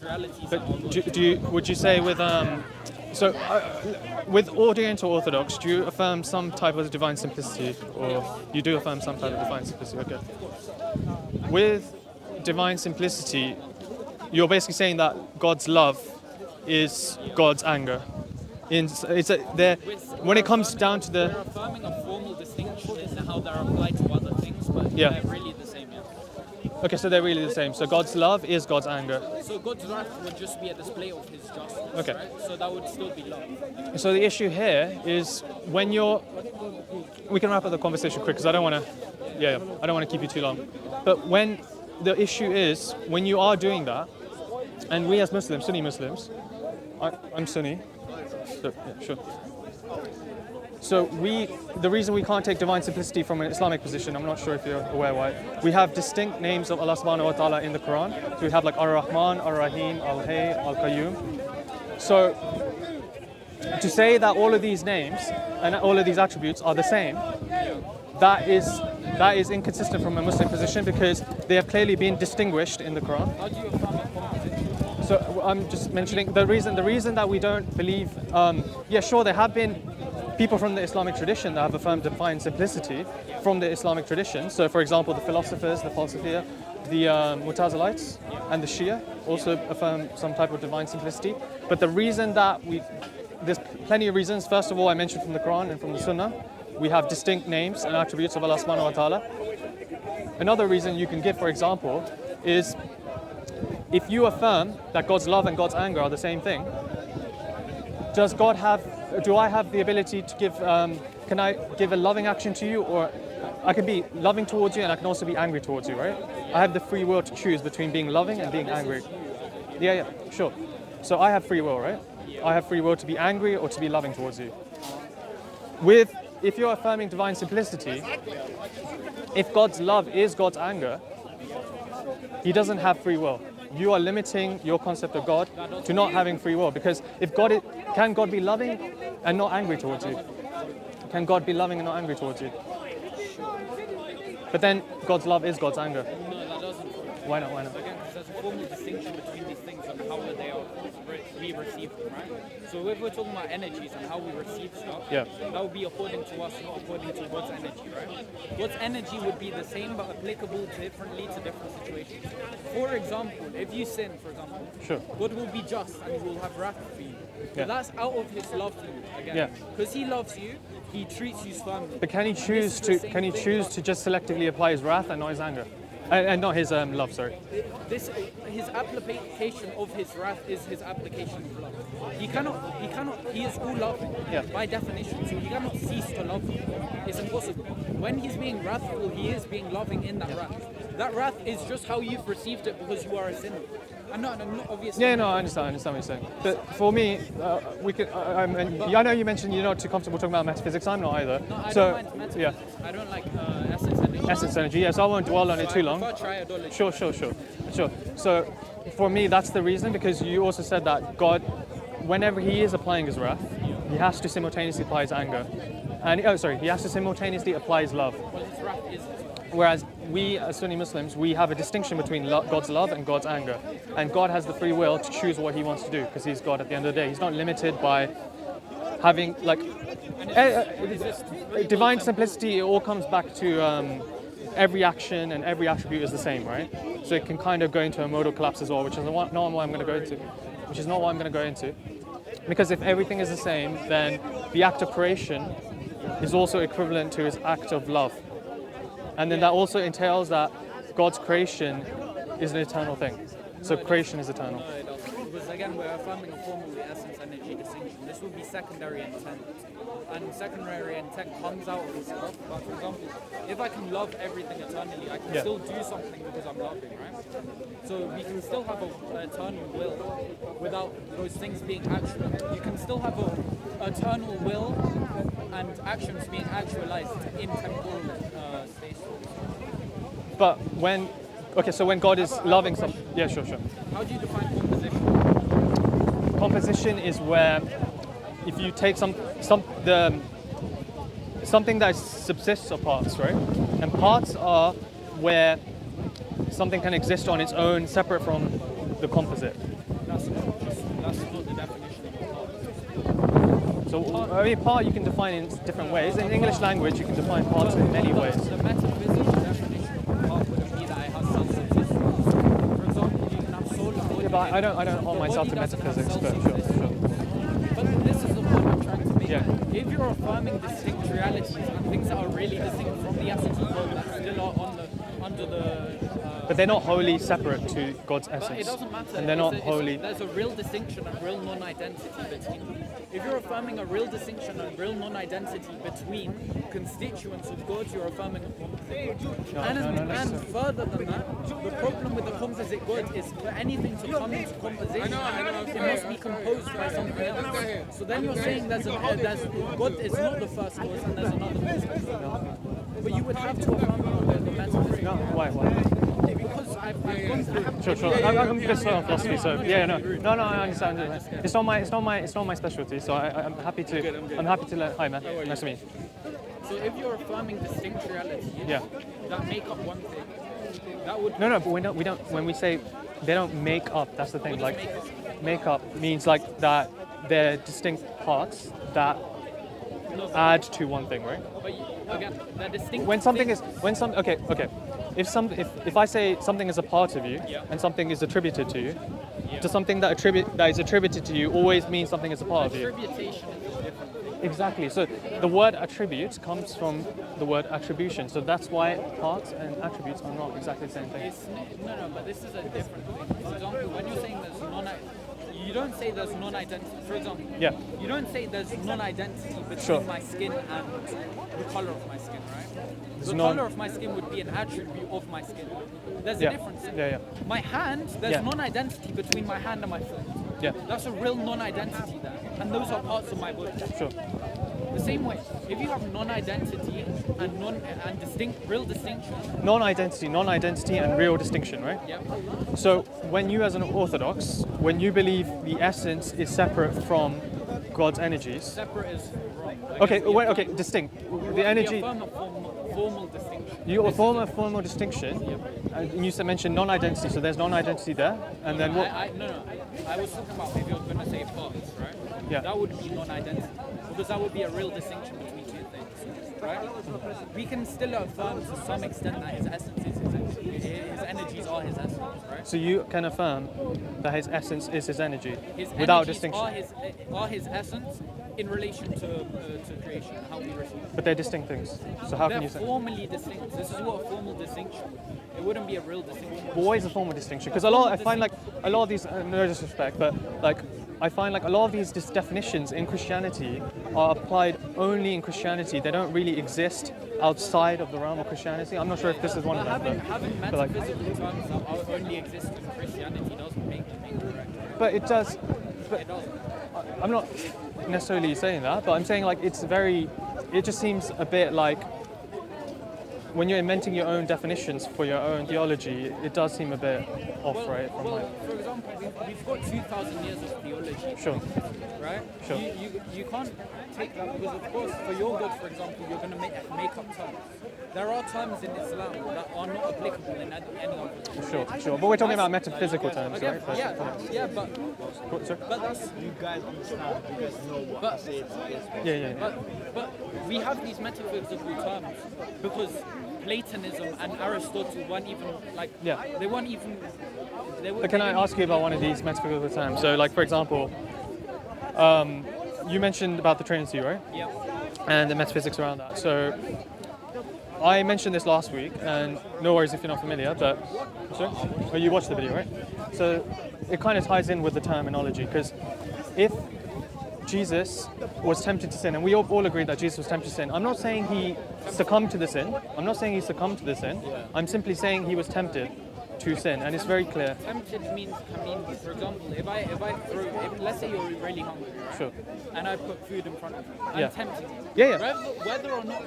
realities. But would you say with Oriental Orthodox, do you affirm some type of divine simplicity, or you do affirm some type of divine simplicity? Okay. With divine simplicity, you're basically saying that God's love is God's anger. When it comes down to We're affirming a formal distinction in how they're applied to other things, but Yeah. they're really the same. Yeah. Okay, so they're really the same. So God's love is God's anger. So God's wrath would just be a display of His justice. Okay. Right? So that would still be love. So the issue here is when we can wrap up the conversation quick because I don't want to keep you too long. But when the issue is when you are doing that, and we as Muslims, Sunni Muslims, I'm Sunni, so, yeah, sure. So the reason we can't take divine simplicity from an Islamic position, I'm not sure if you're aware why, we have distinct names of Allah subhanahu wa ta'ala in the Quran. So we have like Ar-Rahman, Ar-Rahim, Al-Hay, Al-Qayyum. So to say that all of these names and all of these attributes are the same, that is inconsistent from a Muslim position because they have clearly been distinguished in the Quran. How do you affirm it composition? So I'm just mentioning the reason that we don't believe, sure, there have been people from the Islamic tradition that have affirmed divine simplicity from the Islamic tradition. So for example, the philosophers, the Falsafiyya, the Mu'tazilites and the Shia also affirm some type of divine simplicity. But the reason that there's plenty of reasons. First of all, I mentioned from the Quran and from the Sunnah, we have distinct names and attributes of Allah subhanahu wa ta'ala. Another reason you can give, for example, is if you affirm that God's love and God's anger are the same thing, do I have the ability to give, can I give a loving action to you, or I can be loving towards you and I can also be angry towards you, right? I have the free will to choose between being loving and being angry. Yeah, sure. So I have free will, right? I have free will to be angry or to be loving towards you. If you're affirming divine simplicity, if God's love is God's anger, He doesn't have free will. You are limiting your concept of God to not having free will, because can God be loving and not angry towards you? Can God be loving and not angry towards you? But then God's love is God's anger. No, that doesn't. Why not? Again, because there's a formal distinction between these things and how they are we receive them, right? So if we're talking about energies and how we receive stuff, that would be according to us, not according to God's energy, right? God's energy would be the same but applicable differently to different situations. For example, if you sin, for example, Sure. God will be just and He will have wrath for you. But that's out of His love for you, again. Because He loves you, He treats you firmly. But can He choose to just selectively apply His wrath and not His anger? And not His love, sorry. His application of His wrath is His application of love. He is all loving by definition, so He cannot cease to love you. It's impossible. When He's being wrathful, He is being loving in that wrath. That wrath is just how you've received it because you are a sinner. I'm not obviously. Yeah, no, I understand what you're saying. But for me, I know you mentioned you're not too comfortable talking about metaphysics. I'm not either. No, I don't mind metaphysics. I don't like essence energy. Essence energy, yes, I won't dwell on it too long. Sure. So for me, that's the reason, because you also said that God, whenever He is applying His wrath, He has to simultaneously apply His anger. He has to simultaneously apply His love. Well, His wrath is. Whereas we, as Sunni Muslims, we have a distinction between God's love and God's anger. And God has the free will to choose what He wants to do, because He's God at the end of the day. He's not limited by having, divine simplicity. It all comes back to every action and every attribute is the same, right? So it can kind of go into a modal collapse as well, which is not what I'm going to go into. Because if everything is the same, then the act of creation is also equivalent to His act of love. And then that also entails that God's creation is an eternal thing. So creation is eternal. No, it doesn't. Because again, we're affirming a formal essence energy distinction. This would be secondary intent. And secondary intent comes out of His love. But for example, if I can love everything eternally, I can still do something because I'm loving, right? So we can still have an eternal will without those things being actual. You can still have an eternal will and actions being actualized in temporal space. But when God is loving something, sure. How do you define composition? Composition is where if you take something that subsists of parts, right? And parts are where something can exist on its own, separate from the composite. So I mean, part you can define in different ways. In English language, you can define parts in many ways. The metaphysical definition of a part wouldn't be that it has self-existence. For example, you can have soul and body. Yeah, but I don't hold myself to metaphysics, but sure. But this is the point I'm trying to make. Yeah. If you're affirming distinct realities and things that are really distinct from the essence of God that still are under the But they're not wholly separate to God's essence. but it doesn't matter. And they're not wholly. There's a real distinction and real non-identity between them. If you're affirming a real distinction and real non-identity between constituents of God, you're affirming a composite God. And further than that, the problem with the composite God is for anything to come into composition, it must be composed by something else. So then you're saying there's God is not the first cause and there's another cause. But you would have to affirm the metaphysics. No, why? Because I've gone through. Sure. I'm just on philosophy, so no. I understand. It's not my specialty, so I'm happy to learn. Hi, man. Nice to meet you. So if you're affirming distinct realities that make up one thing, that would No, but we don't. When we say they don't make up, that's the thing. Like, make up means like that they're distinct parts that add to one thing, right? But again, they're distinct. Okay. If I say something is a part of you and something is attributed to you, to something that is attributed to you always means something is a part of you. Attribution is a different thing. Exactly. So the word attribute comes from the word attribution. So that's why parts and attributes are not exactly the same thing. No, but this is a different thing. For example, when you're saying you don't say there's non-identity. For example, you don't say there's non-identity between my skin and the color of my skin, right? The color of my skin would be an attribute of my skin. There's a difference. My hand, there's non-identity between my hand and my foot. Yeah. That's a real non-identity there, and those are parts of my body. Sure. The same way, if you have non-identity and real distinction. Non-identity and real distinction, right? Yeah. So when you as an Orthodox, when you believe the essence is separate from God's energies. Separate is wrong. Okay, distinct. The energy. You affirm a formal distinction. You affirm a formal distinction, and you mentioned non-identity. So there's non-identity there, and then what? No. I was talking about if you're going to say parts, right? Yeah. That would be non-identity, because that would be a real distinction between two things, right? We can still affirm to some extent that his essence is his energies are his essence, right? So you can affirm that his essence is his energy His without energies distinction. are his essence in relation to creation, how we receive. But they're distinct things. So how They're can you say? formally distinct. This is what a formal distinction would be. It wouldn't be a real distinction. But what is a formal distinction? Because I find like a lot of these, no disrespect, but like I find like a lot of these definitions in Christianity are applied only in Christianity. They don't really exist outside of the realm of Christianity. I'm not sure if this is one of them. Having metaphysical terms that only exist in Christianity doesn't make them incorrect. But it does. But It doesn't. I'm not necessarily saying that, but I'm saying like it just seems a bit like when you're inventing your own definitions for your own theology, it does seem a bit off, right? For example, we've got 2,000 years of theology. Sure. Right? Sure. You can't take that because, of course, for your God, for example, you're going to make up terms. There are terms in Islam that are not applicable in any other. Sure. But we're talking about metaphysical terms, Again, right? but that's You guys understand, you guys know what to say. Yeah. But we have these metaphysical terms because Platonism and Aristotle weren't even they weren't even. But can I ask you about one of these metaphysical terms? So, like for example, you mentioned about the Trinity, right? Yeah. And the metaphysics around that. So, I mentioned this last week, and no worries if you're not familiar, but you watched the video, right? So, it kind of ties in with the terminology, because if Jesus was tempted to sin, and we all agree that Jesus was tempted to sin. I'm not saying he succumbed to the sin. I'm simply saying he was tempted to sin, and it's very clear. Tempted means, for example, if let's say you're really hungry, right? Sure. And I put food in front of you, I'm tempting you. Yeah. Whether or not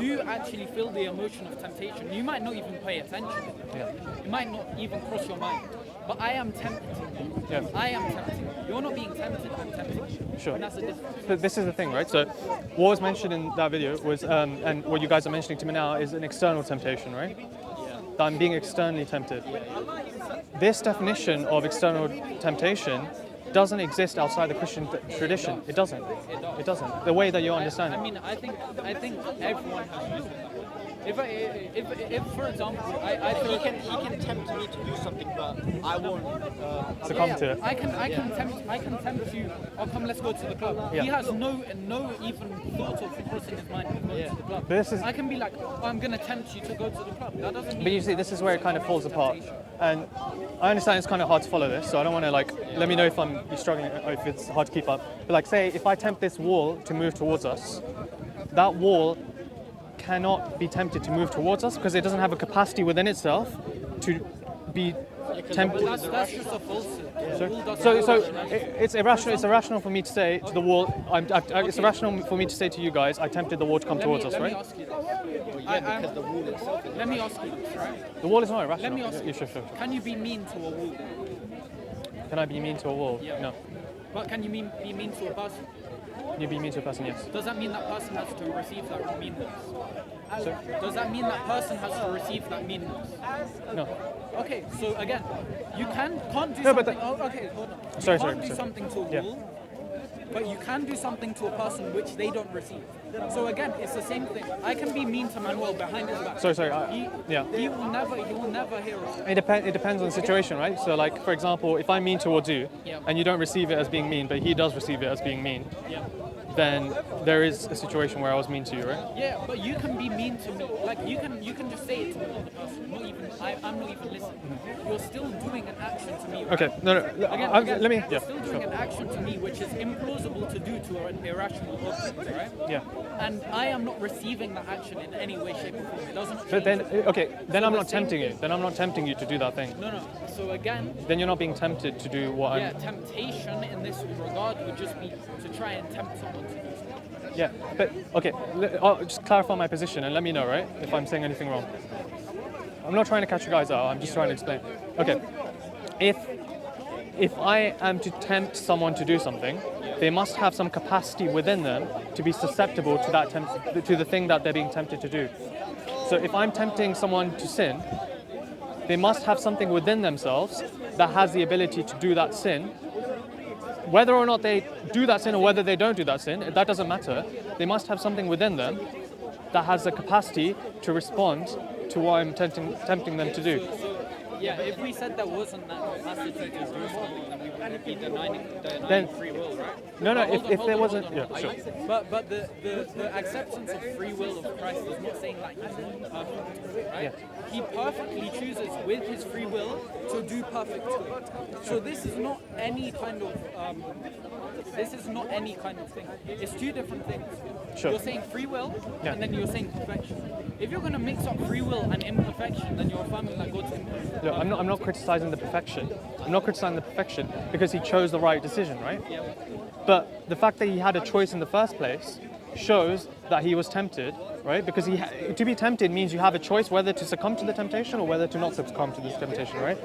you actually feel the emotion of temptation, you might not even pay attention. Yeah. It might not even cross your mind. But I am tempting you. Yeah. I am tempting you. You're not being tempted, I'm tempting you. Sure. And that's the difference. But this is the thing, right? So, what was mentioned in that video was, and what you guys are mentioning to me now, is an external temptation, right? Yeah. That I'm being externally tempted. This definition of external temptation doesn't exist outside the Christian tradition. It doesn't. It doesn't. The way that you understand I it. mean, I think everyone has used it. If for example, I He think can tempt me to do something, but I won't. Succumb to it. I can tempt you. Oh, come, let's go to the club. Yeah. He has no even thought of crossing his mind of going to the club. But this is- I can be like, oh, I'm gonna tempt you to go to the club. That doesn't mean. But you see, this is where it kind of falls apart. And I understand it's kind of hard to follow this, so I don't want to like, let me know if you're struggling or if it's hard to keep up. But like say, if I tempt this wall to move towards us, that wall cannot be tempted to move towards us because it doesn't have a capacity within itself to be tempted. But that's just a falsehood. The wall doesn't So, do so that, right? it's irrational. It's irrational for me to say to the wall. It's irrational for me to say to you guys, I tempted the wall to come towards us, Let me right? ask you this. Because the wall itself is Let me ask you this, right? The wall is not irrational. Let me ask you. Yeah, sure. Can you be mean to a wall? Can I be mean to a wall? Yeah. No. But can you be mean to a person? Can you be mean to a person? Yes. Does that mean that person has to receive that meanness? So, Does that mean that person has to receive that meanness? no. Okay, so again, you can't do No, but something. Oh, okay, hold on. You Sorry, can't sorry, do sorry. something to a Yeah. wall, but you can do something to a person which they don't receive. So again, it's the same thing. I can be mean to Manuel behind his back. Sorry. Yeah. He will never hear us. It depends on the situation, right? So, like for example, if I'm mean towards you, Yeah. and you don't receive it as being mean, but he does receive it as being mean, Yeah. then there is a situation where I was mean to you, right? Yeah, but you can be mean to me. Like you can just say it to another person. Not even I'm not even listening. You're still doing an action to me. Right? Okay. No. Again, Let me. you're Yeah. still doing an action to me which is implausible to do to an irrational object, right? Yeah. And I am not receiving that action in any way, shape, or form. It doesn't. But then, okay. Then I'm the not same tempting you. Then I'm not tempting you to do that thing. No. So again, Then you're not being tempted to do what yeah, I'm. temptation in this regard would just be to try and tempt someone to do something. Yeah. But okay. I'll just clarify my position and let me know, right, if I'm saying anything wrong. I'm not trying to catch you guys out. I'm just trying to explain. Okay. If I am to tempt someone to do something, they must have some capacity within them to be susceptible to that to the thing that they're being tempted to do. So if I'm tempting someone to sin, they must have something within themselves that has the ability to do that sin. Whether or not they do that sin or whether they don't do that sin, that doesn't matter. They must have something within them that has the capacity to respond to what I'm tempting them to do. Yeah, if we said there wasn't that capacity to do something, then we would be denying Then- free will, right? No, But hold on, if hold there on, wasn't, hold on, yeah, hold on. sure. But the acceptance of free will of Christ is not saying that he's not perfect, right? Yeah. He perfectly chooses with his free will to do perfect. So this is not any kind of thing. It's two different things. Sure. You're saying free will, Yeah. and then you're saying perfection. If you're going to mix up free will and imperfection, then you're affirming that God's imperfect. Look, I'm not criticizing the perfection. I'm not criticizing the perfection because he chose the right decision, right? Yeah. But the fact that he had a choice in the first place shows that he was tempted, right? Because to be tempted means you have a choice whether to succumb to the temptation or whether to not succumb to this temptation, right?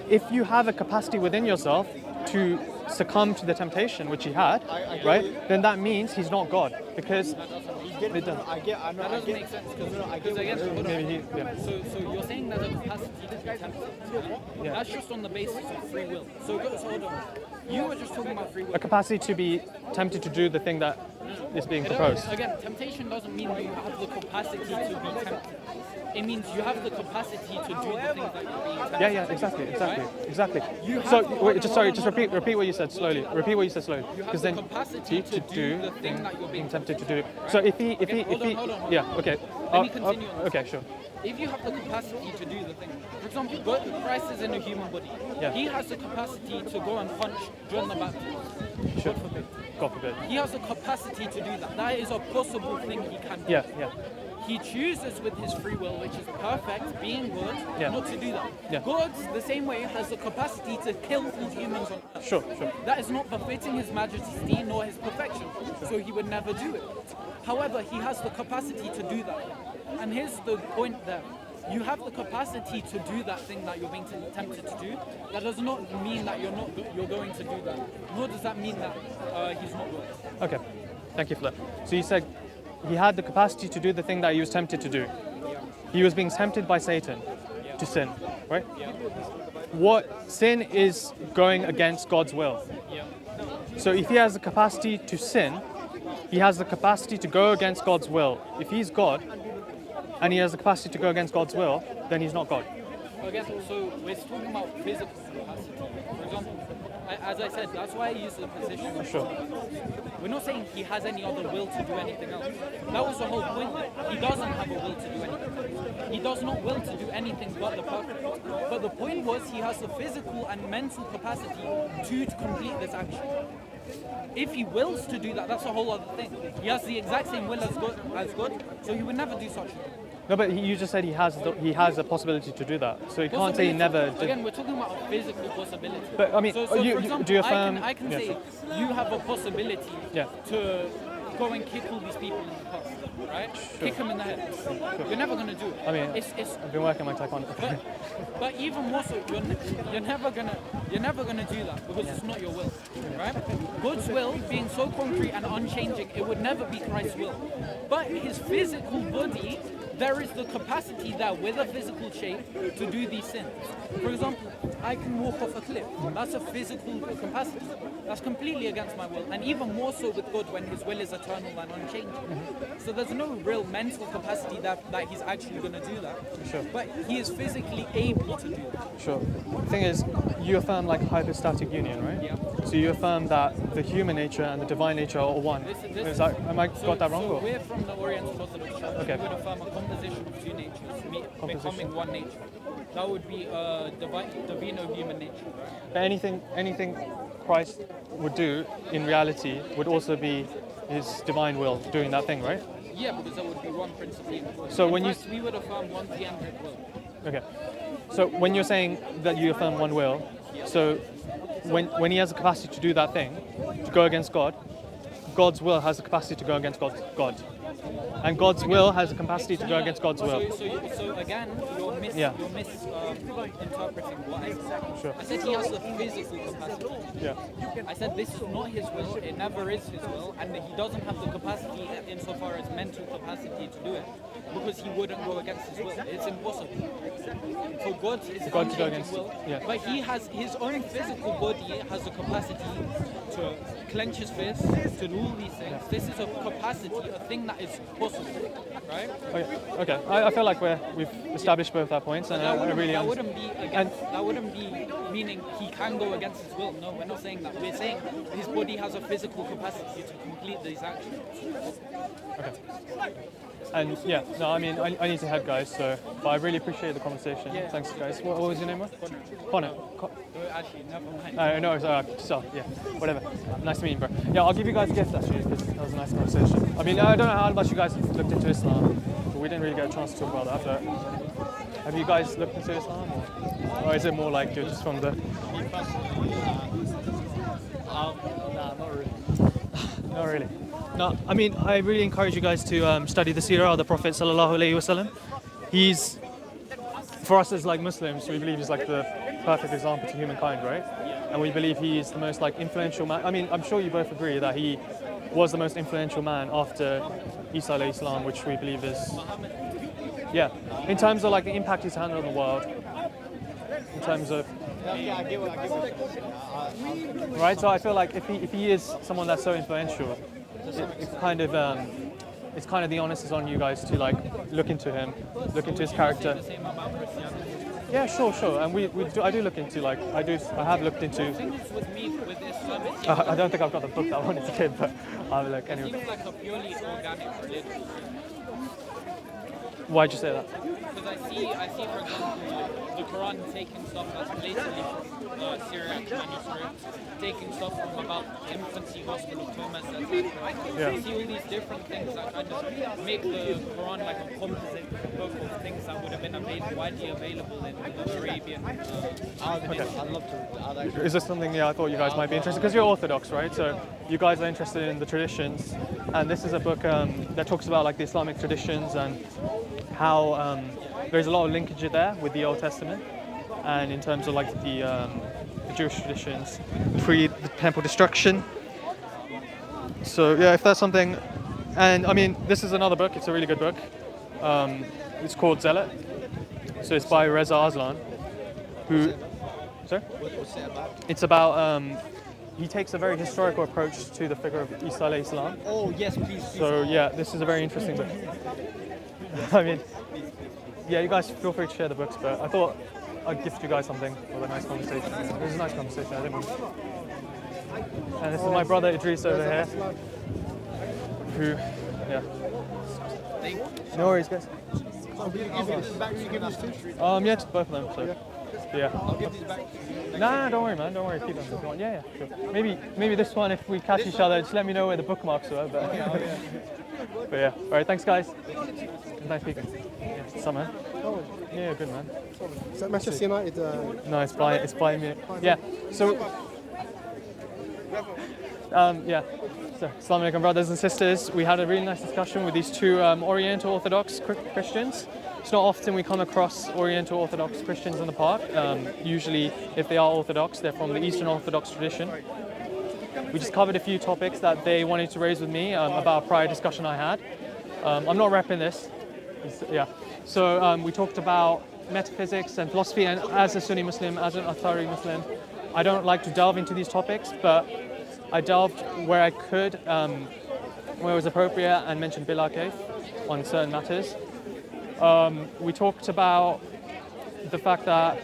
If you have a capacity within yourself to succumb to the temptation, which he had, right, then that means he's not God because it doesn't. That doesn't make sense because again, hold on. Maybe yeah. So you're saying there's a capacity to be tempted. Yeah. That's just on the basis of free will. So hold on. You were just talking about free will. A capacity to be tempted to do the thing that is being proposed. Again, temptation doesn't mean that you have the capacity to be tempted. It means you have the capacity to do the things that you're being tempted. Yeah, exactly. You So have- wait, just repeat what you said slowly. Repeat what you said slowly, You have because the then capacity to do the thing that you're being tempted to do. So if he, hold on. yeah, okay. Let me continue on this. Okay, sure. If you have the capacity to do the thing, for example, Christ is in a human body. Yeah. He has the capacity to go and punch John the Baptist. Sure. God forbid. He has the capacity to do that. That is a possible thing he can do. Yeah. He chooses with his free will, which is perfect, being good, Yeah. not to do that. Yeah. God, the same way, has the capacity to kill all humans on earth. Sure. That is not befitting his majesty nor his perfection, so he would never do it. However, he has the capacity to do that. And here's the point there. You have the capacity to do that thing that you're being tempted to do. That does not mean that you're going to do that. Nor does that mean that he's not good. Okay. Thank you for that. So you said he had the capacity to do the thing that he was tempted to do. He was being tempted by Satan to sin, right? what sin is going against God's will. Yeah. So if he has the capacity to sin, he has the capacity to go against God's will. If he's God and he has the capacity to go against God's will, then he's not God. Again, so we're talking about physical capacity. For example, as I said, that's why I use the position of Sure. we're not saying he has any other will to do anything else. That was the whole point. He doesn't have a will to do anything else. He does not will to do anything but the perfect. But the point was he has the physical and mental capacity to complete this action. If he wills to do that, that's a whole other thing. He has the exact same will as God, so he would never do such a thing. No, but you just said he has a possibility to do that. So you can't say he never did. Again, we're talking about a physical possibility. But I mean, so you, for you example, do you affirm? I can say you have a possibility Yeah. to go and kick all these people in the past, right? Sure. Kick them in the head. You're never gonna do it. I mean, it's I've been working on my taekwondo. but even more so, you're never gonna do that because it's not your will, right? God's will being so concrete and unchanging, it would never be Christ's will. But his physical body, there is the capacity there with a physical shape to do these sins. For example, I can walk off a cliff. That's a physical capacity. That's completely against my will, and even more so with God when his will is eternal and unchanging. So there's no real mental capacity that he's actually going to do that. Sure. But he is physically able to do that. Sure. The thing is, you affirm like hypostatic union, right? Yeah. So you affirm that the human nature and the divine nature are one. Am I got that wrong? So Or? we're from the Oriental Orthodox Church. Okay. We would affirm a composition of two natures, becoming one nature. That would be divino-human nature, right? But anything Christ would do in reality would also be his divine will doing that thing, right? Yeah, because that would be one principle. So in when you- fact, we would affirm one theandric will. Okay. So when you're saying that you affirm one will, so when he has the capacity to do that thing, to go against God, God's will has the capacity to go against God. And God's will has the capacity to go against God's will. So again, you're misinterpreting what I said. Sure. I said he has the physical capacity. Yeah. I said this is not his will, it never is his will, and he doesn't have the capacity insofar as mental capacity to do it, because he wouldn't go against his will. It's impossible. For God, it's God to go unchanging against- will, yeah. but he has his own physical body has the capacity to clench his fist, to do all these things. This is a capacity, a thing that is possible, right? Okay. I feel like we've established both our points, and I really that understand. wouldn't be against, that wouldn't be meaning he can go against his will. No, we're not saying that. We're saying his body has a physical capacity to complete these actions. And yeah, no, I mean, I need to head, guys. So, but I really appreciate the conversation. Yeah. Thanks, guys. What was your name? Connor. Actually, never mind. No, so yeah, whatever. Nice meeting, bro. Yeah, I'll give you guys a gift actually, because that was a nice conversation. I mean, I don't know how much you guys have looked into Islam, but we didn't really get a chance to talk about that. But have you guys looked into Islam, or is it more like you're just from the? Nah, not really. Not really. No, I mean, I really encourage you guys to study the seerah of the Prophet sallallahu alaihi wasallam. He's, for us as like Muslims, we believe he's like the perfect example to humankind, right? And we believe he is the most like influential man. I mean, I'm sure you both agree that he was the most influential man after Isa alayhi salam, which we believe is, yeah, in terms of like the impact he's had on the world, in terms of, Yeah, I get what you're saying. right? So I feel like if he is someone that's so influential, it's kind of the onus is on you guys to like look into him, look into his character. The same about Christianity. Yeah, sure, and I do look into like I have looked into. The thing is with me, with Islam, it seems I don't think I've got the book that I wanted to give, but I'll look anyway. like a purely organic religion. Why'd you say that? Because I see, for example, the Quran taking stuff that's blatantly from Syriac manuscripts, taking stuff from about infancy Gospel of Thomas, etc. Yeah. I see all these different things that kind of make the Quran like a composite book of things that would have been widely available in the Arabian. I'd love to. I'd actually. Is this something I thought you guys might be interested? Because you're Orthodox, right? So you guys are interested in the traditions, and this is a book that talks about like the Islamic traditions and how there's a lot of linkage there with the Old Testament, and in terms of like the Jewish traditions pre the temple destruction. So yeah, if that's something, and I mean this is another book. It's a really good book. It's called Zealot. So it's by Reza Aslan, who Sorry? What's it about? It's about, he takes a very historical approach to the figure of Isa alayhi salam. Oh yes, please. So yeah, this is a very interesting book. I mean, yeah, you guys feel free to share the books, but I thought I'd gift you guys something for a nice conversation. It was a nice conversation, I think. And this is my brother Idris over here, who, yeah. No worries, guys. Yeah, just both of them. So, yeah. Nah, don't worry, man. Don't worry. Keep them if you want. Yeah, yeah, sure. Maybe this one, if we catch each other, just let me know where the bookmarks were. But, but yeah. All right. Thanks, guys. Nice speaking. Yeah, what's up, man? Yeah, good, man. Is that Manchester United? No, it's Bayern Munich. Yeah. So, yeah. So, Assalamu alaikum, brothers and sisters. We had a really nice discussion with these two Oriental Orthodox Christians. It's not often we come across Oriental Orthodox Christians in the park. Usually, if they are Orthodox, they're from the Eastern Orthodox tradition. We just covered a few topics that they wanted to raise with me about a prior discussion I had. I'm not repping this. Yeah. So we talked about metaphysics and philosophy, and as a Sunni Muslim, as an Athari Muslim, I don't like to delve into these topics, but I delved where I could, where it was appropriate, and mentioned Bila Kaif on certain matters. We talked about the fact that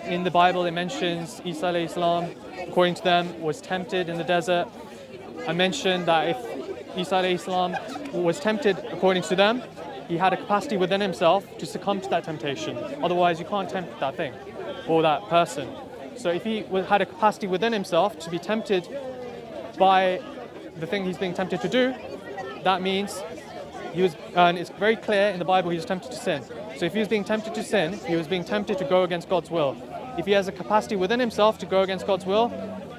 in the Bible it mentions Isa alayhi salam, according to them, was tempted in the desert. I mentioned that if Isa alayhi salam was tempted according to them, he had a capacity within himself to succumb to that temptation. Otherwise, you can't tempt that thing or that person. So if he had a capacity within himself to be tempted by the thing he's being tempted to do, that means he was, and it's very clear in the Bible, he was tempted to sin. So if he was being tempted to sin, he was being tempted to go against God's will. If he has a capacity within himself to go against God's will,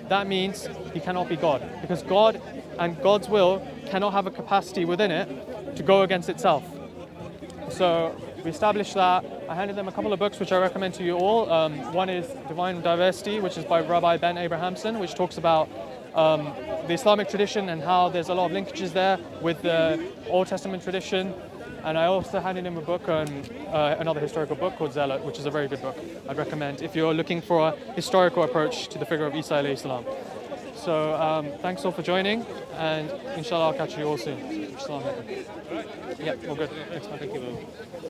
that means he cannot be God, because God and God's will cannot have a capacity within it to go against itself. So we established that. I handed them a couple of books which I recommend to you all. One is Divine Diversity, which is by Rabbi Ben Abrahamson, which talks about the Islamic tradition and how there's a lot of linkages there with the Old Testament tradition. And I also handed him a book on another historical book called Zealot, which is a very good book. I'd recommend if you're looking for a historical approach to the figure of Isa alayhi salam. So thanks all for joining, and inshallah I'll catch you all soon. Assalamu alaikum. Yeah, all good. Thanks, man. Thank you.